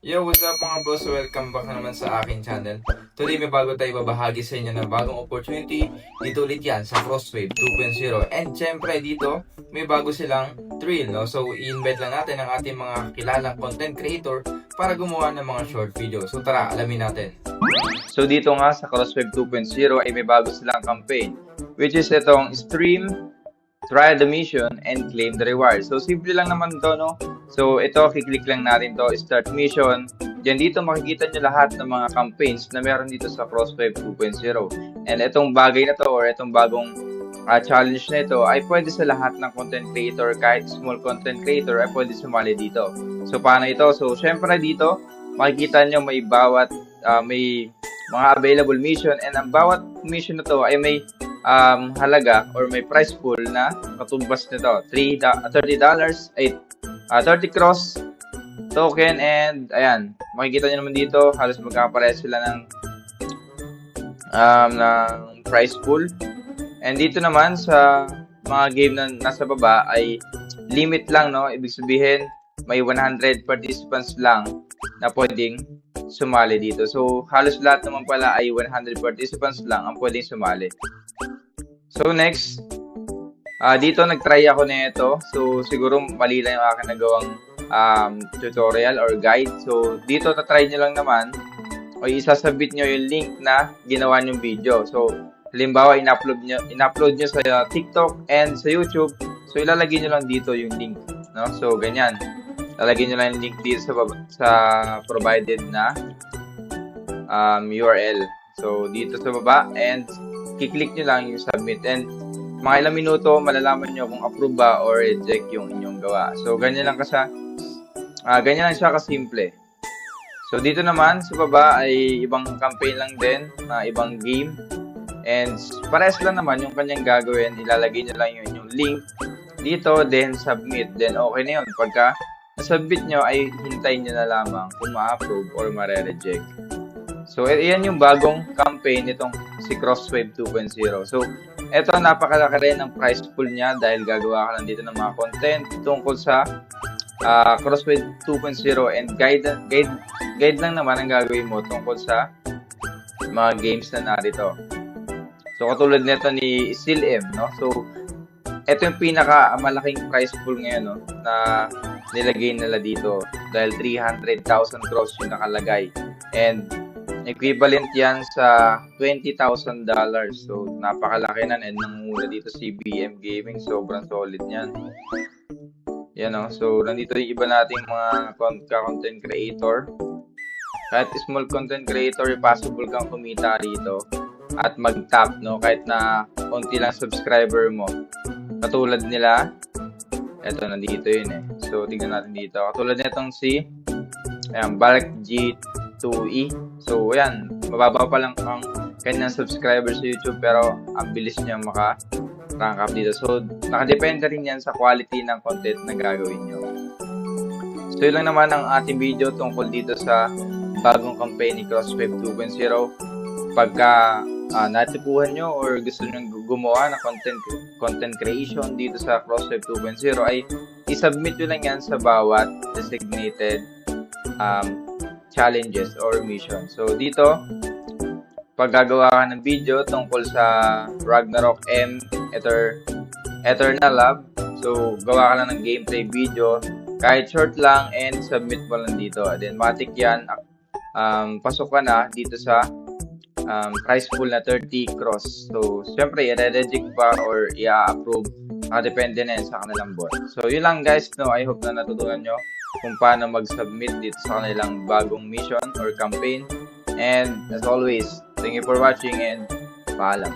Yo, what's up mga boss? Welcome back na naman sa aking channel. Today may bago tayo babahagi sa inyo ng bagong opportunity. Dito ulit yan sa Crosswave 2.0. And syempre dito, may bago silang thrill, no? So i-invite lang natin ang ating mga kilalang content creator para gumawa ng mga short video. So tara, alamin natin. So dito nga sa Crosswave 2.0 ay may bago silang campaign, which is itong stream, try the mission, and claim the reward. So simple lang naman to, no? So ito, kiklik lang natin to, start mission. Diyan dito makikita nyo lahat ng mga campaigns na meron dito sa Crosswave 2.0. And itong bagay na to or itong bagong challenge na ito ay pwede sa lahat ng content creator, kahit small content creator ay pwede sumali dito. So paano ito? So syempre dito makikita nyo may bawat may mga available mission, and ang bawat mission na to ay may halaga or may price pool na katumbas nito. $30, 30 cross token, and ayan, makikita nyo naman dito halos magkakapareha sila ng price pool. And dito naman sa mga game na nasa baba ay limit lang, no? Ibig sabihin may 100 participants lang na pwedeng sumali dito. So halos lahat naman pala ay 100 participants lang ang pwedeng sumali. So next, dito nagtry ako nito. So siguro mali lang yung aking nagawang tutorial or guide. So dito tatry nyo lang naman o isasabit nyo yung link na ginawa nyong video. So halimbawa in-upload nyo sa TikTok and sa YouTube. So ilalagay nyo lang dito yung link, no? So ganyan. Lalagay nyo lang yung link dito sa provided na URL. So dito sa baba, and kiklik nyo lang yung submit, and mga ilang minuto malalaman nyo kung approve ba or reject yung inyong gawa. So ganyan lang ganyan lang siya kasimple. So dito naman sa baba ay ibang campaign lang din, ibang game, and parehas lang naman yung kanyang gagawin. Ilalagay nyo lang yung inyong link dito, then submit, then okay na yun. Pagka submit nyo ay hintayin nyo na lamang kung ma-approve or ma-reject. So, iyan yung bagong campaign nitong si Crosswave 2.0. So, eto napakalaki rin ang price pool niya dahil gagawa ka lang dito ng mga content tungkol sa Crosswave 2.0, and guide lang naman ang gagawin mo tungkol sa mga games na narito. So, katulad nito ni Steel M, no? So, eto yung pinaka-malaking price pool ngayon, no, na nilagay nila dito dahil 300,000 cross yung nakalagay, and equivalent yan sa $20,000. So napakalaki na, and nangunguna dito si BM Gaming, sobrang solid niyan. Yan, no? So nandito yung iba nating mga content creator. Kahit small content creator, possible kang kumita dito at mag-top, no? Kahit na konti lang subscriber mo. Katulad nila, eto, nandito yun eh. So, tingnan natin dito. Katulad nitong si Balk G2E. So, ayan, mababa pa lang ang kanyang subscribers sa YouTube, pero ang bilis niya maka-rank up dito. So, nakadepende rin yan sa quality ng content na gagawin nyo. So, yun lang naman ang ating video tungkol dito sa bagong campaign ni Crosswave 2.0. Pagka natipuhan nyo or gusto nyo gumawa ng content creation dito sa Crosswave 2.0 ay isubmit nyo lang yan sa bawat designated challenges or mission. So dito, pag gagawa ka ng video tungkol sa Ragnarok M Eternal Lab, so gawa ka lang ng gameplay video, kahit short lang, and submit mo lang dito. Then matik yan, pasok ka na dito sa price pool na 30 cross. So, syempre, i-reject pa or i-approve. Depende na yan sa kanilang bot. So, yun lang guys, no? I hope na natutunan nyo kung paano mag-submit dito sa kanilang bagong mission or campaign. And, as always, thank you for watching, and paalam.